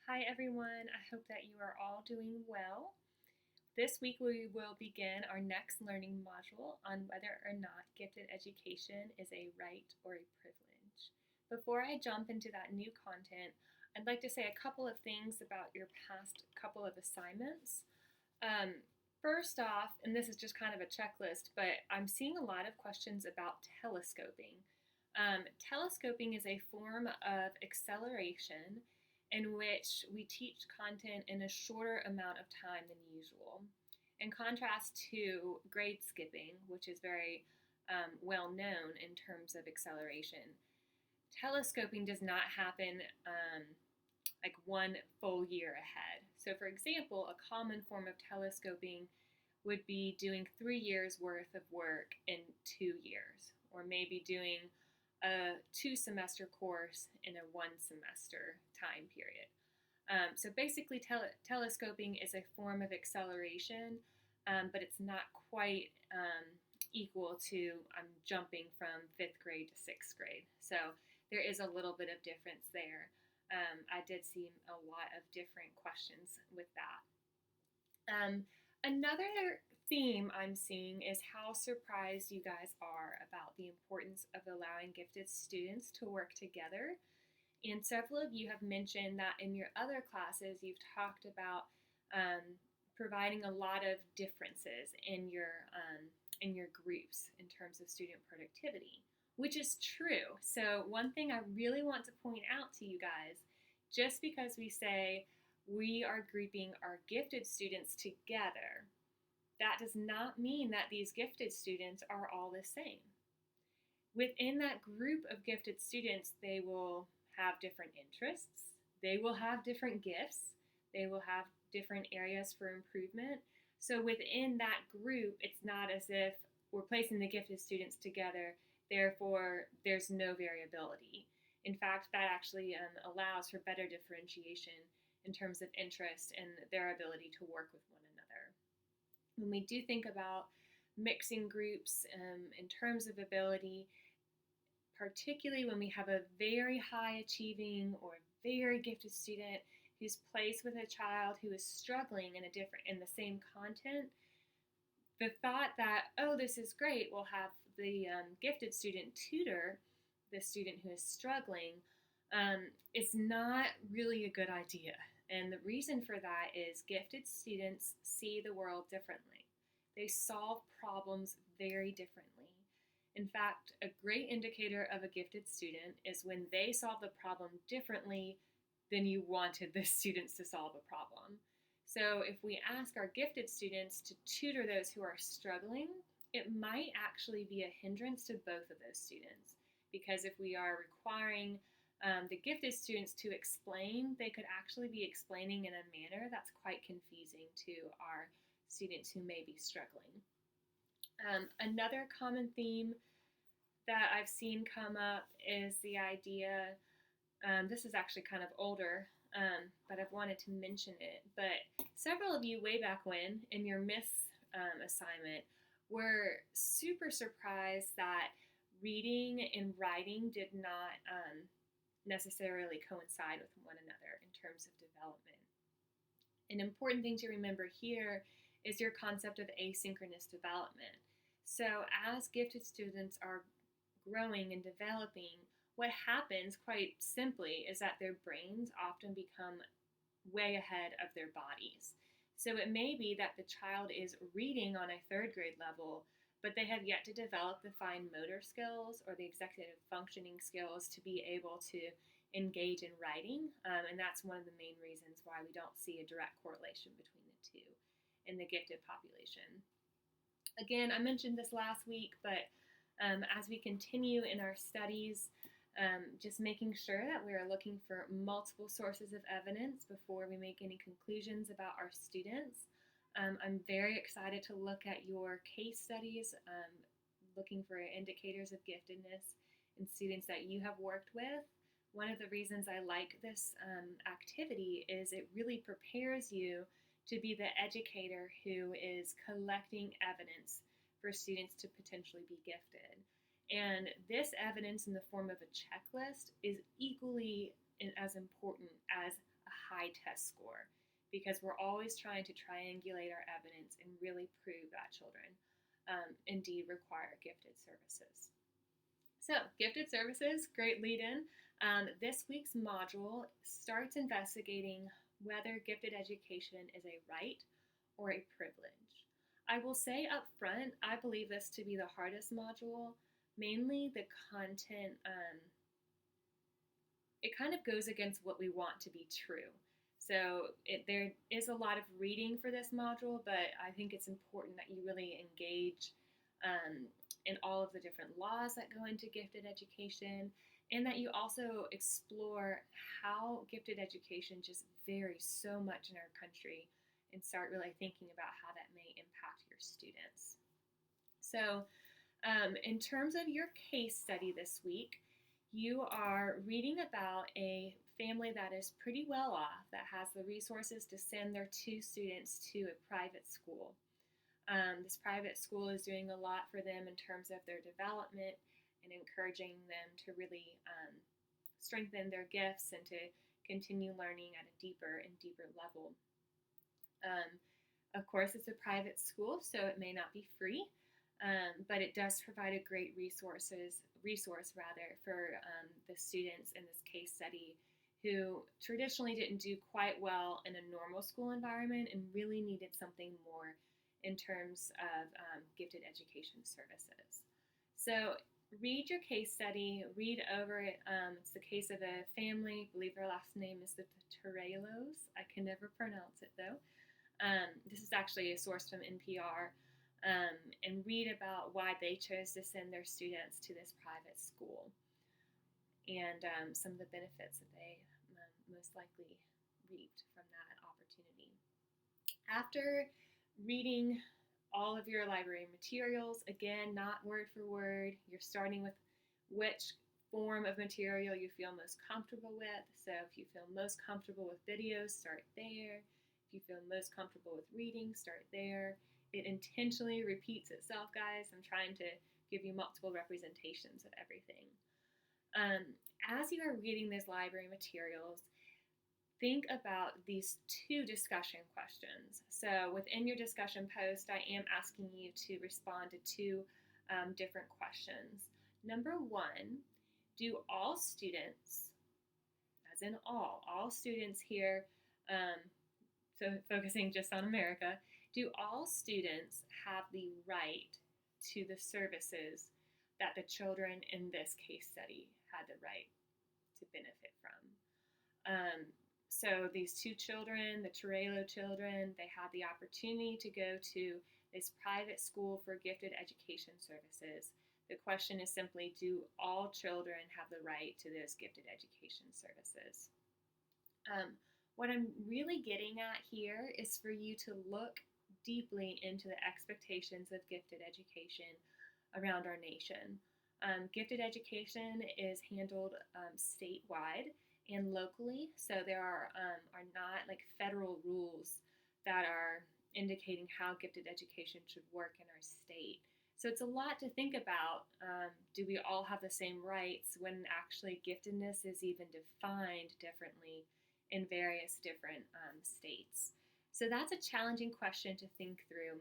Hi everyone, I hope that you are all doing well. This week we will begin our next learning module on whether or not gifted education is a right or a privilege. Before I jump into that new content, I'd like to say a couple of things about your past couple of assignments. Um, First off, and this is just kind of a checklist, but I'm seeing a lot of questions about telescoping. Telescoping is a form of acceleration in which we teach content in a shorter amount of time than usual. In contrast to grade skipping, which is very well known in terms of acceleration, telescoping does not happen like one full year ahead. So, for example, a common form of telescoping would be doing 3 years worth of work in 2 years, or maybe doing a 2 semester course in a 1 semester time period. So basically, telescoping is a form of acceleration, but it's not quite equal to jumping from fifth grade to sixth grade. So there is a little bit of difference there. I did see a lot of different questions with that. Another theme I'm seeing is how surprised you guys are about the importance of allowing gifted students to work together. And several of you have mentioned that in your other classes, you've talked about providing a lot of differences in your groups in terms of student productivity, which is true. So one thing I really want to point out to you guys, just because we say we are grouping our gifted students together, that does not mean that these gifted students are all the same. Within that group of gifted students, they will have different interests, they will have different gifts, they will have different areas for improvement. So within that group, it's not as if we're placing the gifted students together, therefore there's no variability. In fact, that actually allows for better differentiation in terms of interest and their ability to work with one another. When we do think about mixing groups in terms of ability, particularly when we have a very high achieving or very gifted student who's placed with a child who is struggling in the same content, the thought that, oh, this is great, we'll have the gifted student tutor the student who is struggling, is not really a good idea. And the reason for that is gifted students see the world differently. They solve problems very differently. In fact, a great indicator of a gifted student is when they solve the problem differently than you wanted the students to solve a problem. So if we ask our gifted students to tutor those who are struggling, it might actually be a hindrance to both of those students. Because if we are requiring the gifted students to explain, they could actually be explaining in a manner that's quite confusing to our students who may be struggling. Another common theme that I've seen come up is the idea, this is actually kind of older, but I've wanted to mention it. But several of you way back when in your Miss assignment were super surprised that reading and writing did not necessarily coincide with one another in terms of development. An important thing to remember here is your concept of asynchronous development. So as gifted students are growing and developing, what happens quite simply is that their brains often become way ahead of their bodies. So it may be that the child is reading on a third grade level, but they have yet to develop the fine motor skills or the executive functioning skills to be able to engage in writing. And that's one of the main reasons why we don't see a direct correlation between the two in the gifted population. Again, I mentioned this last week, but as we continue in our studies, just making sure that we are looking for multiple sources of evidence before we make any conclusions about our students. I'm very excited to look at your case studies, looking for indicators of giftedness in students that you have worked with. One of the reasons I like this activity is it really prepares you to be the educator who is collecting evidence for students to potentially be gifted. And this evidence in the form of a checklist is equally as important as a high test score, because we're always trying to triangulate our evidence and really prove that children indeed require gifted services. So, gifted services, great lead in. This week's module starts investigating whether gifted education is a right or a privilege. I will say up front, I believe this to be the hardest module, mainly the content. It kind of goes against what we want to be true. So there is a lot of reading for this module, but I think it's important that you really engage in all of the different laws that go into gifted education, and that you also explore how gifted education just varies so much in our country, and start really thinking about how that may impact your students. So in terms of your case study this week, you are reading about a family that is pretty well off, that has the resources to send their 2 students to a private school. This private school is doing a lot for them in terms of their development and encouraging them to really strengthen their gifts and to continue learning at a deeper and deeper level. Of course, it's a private school, so it may not be free, but it does provide a great resource for the students in this case study who traditionally didn't do quite well in a normal school environment and really needed something more in terms of gifted education services. So read your case study, read over it. It's the case of a family. I believe their last name is the Torellos. I can never pronounce it though. This is actually a source from NPR. And read about why they chose to send their students to this private school, and some of the benefits that they most likely reaped from that opportunity. After reading all of your library materials, again, not word for word, you're starting with which form of material you feel most comfortable with. So if you feel most comfortable with videos, start there. If you feel most comfortable with reading, start there. It intentionally repeats itself, guys. I'm trying to give you multiple representations of everything. As you are reading these library materials, think about these 2 discussion questions. So within your discussion post, I am asking you to respond to 2 different questions. Number 1, do all students, as in all students here, so focusing just on America, do all students have the right to the services that the children in this case study had the right to benefit from? So these 2 children, the Torello children, they had the opportunity to go to this private school for gifted education services. The question is simply, do all children have the right to those gifted education services? What I'm really getting at here is for you to look deeply into the expectations of gifted education around our nation. Gifted education is handled statewide and locally, so there are not like federal rules that are indicating how gifted education should work in our state. So it's a lot to think about. Do we all have the same rights when actually giftedness is even defined differently in various different states? So that's a challenging question to think through.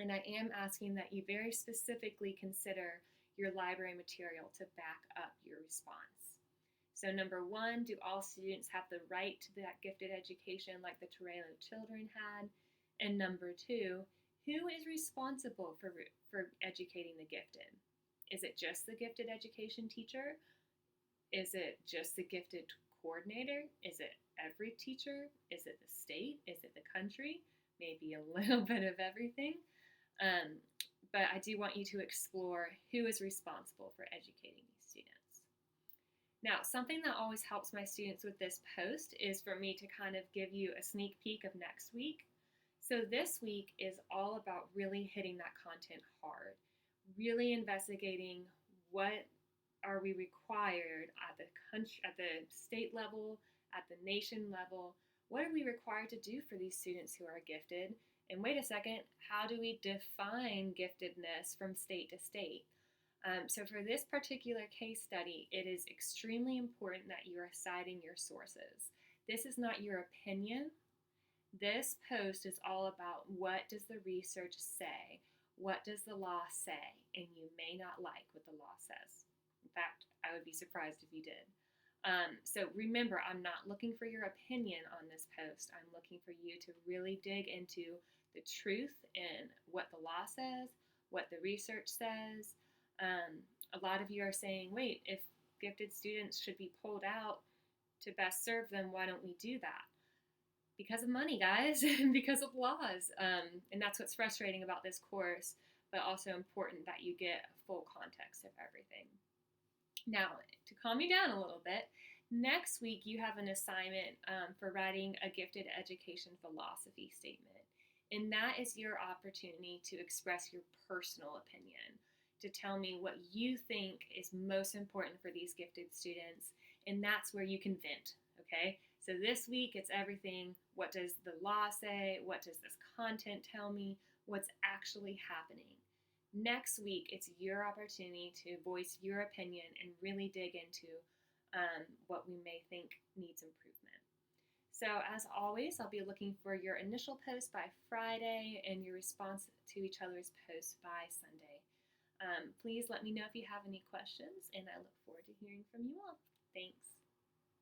And I am asking that you very specifically consider your library material to back up your response. So number 1, do all students have the right to that gifted education like the Torello children had? And number 2, who is responsible for educating the gifted? Is it just the gifted education teacher? Is it just the gifted coordinator? Is it every teacher? Is it the state? Is it the country? Maybe a little bit of everything. But I do want you to explore who is responsible for educating these students. Now, something that always helps my students with this post is for me to kind of give you a sneak peek of next week. So this week is all about really hitting that content hard, really investigating what are we required at the country, at the state level, at the nation level. What are we required to do for these students who are gifted? And wait a second, how do we define giftedness from state to state? So for this particular case study, it is extremely important that you are citing your sources, This is not your opinion. This post is all about what does the research say? What does the law say? And you may not like what the law says. In fact, I would be surprised if you did. So remember, I'm not looking for your opinion on this post. I'm looking for you to really dig into the truth and what the law says, what the research says. A lot of you are saying, wait, if gifted students should be pulled out to best serve them, why don't we do that? Because of money, guys, and because of laws. And that's what's frustrating about this course, but also important that you get a full context of everything. Now, to calm you down a little bit, next week you have an assignment for writing a gifted education philosophy statement. And that is your opportunity to express your personal opinion, to tell me what you think is most important for these gifted students. And that's where you can vent, okay? So this week it's everything. What does the law say? What does this content tell me? What's actually happening? Next week, it's your opportunity to voice your opinion and really dig into what we may think needs improvement. So as always, I'll be looking for your initial post by Friday and your response to each other's posts by Sunday. Please let me know if you have any questions, and I look forward to hearing from you all. Thanks.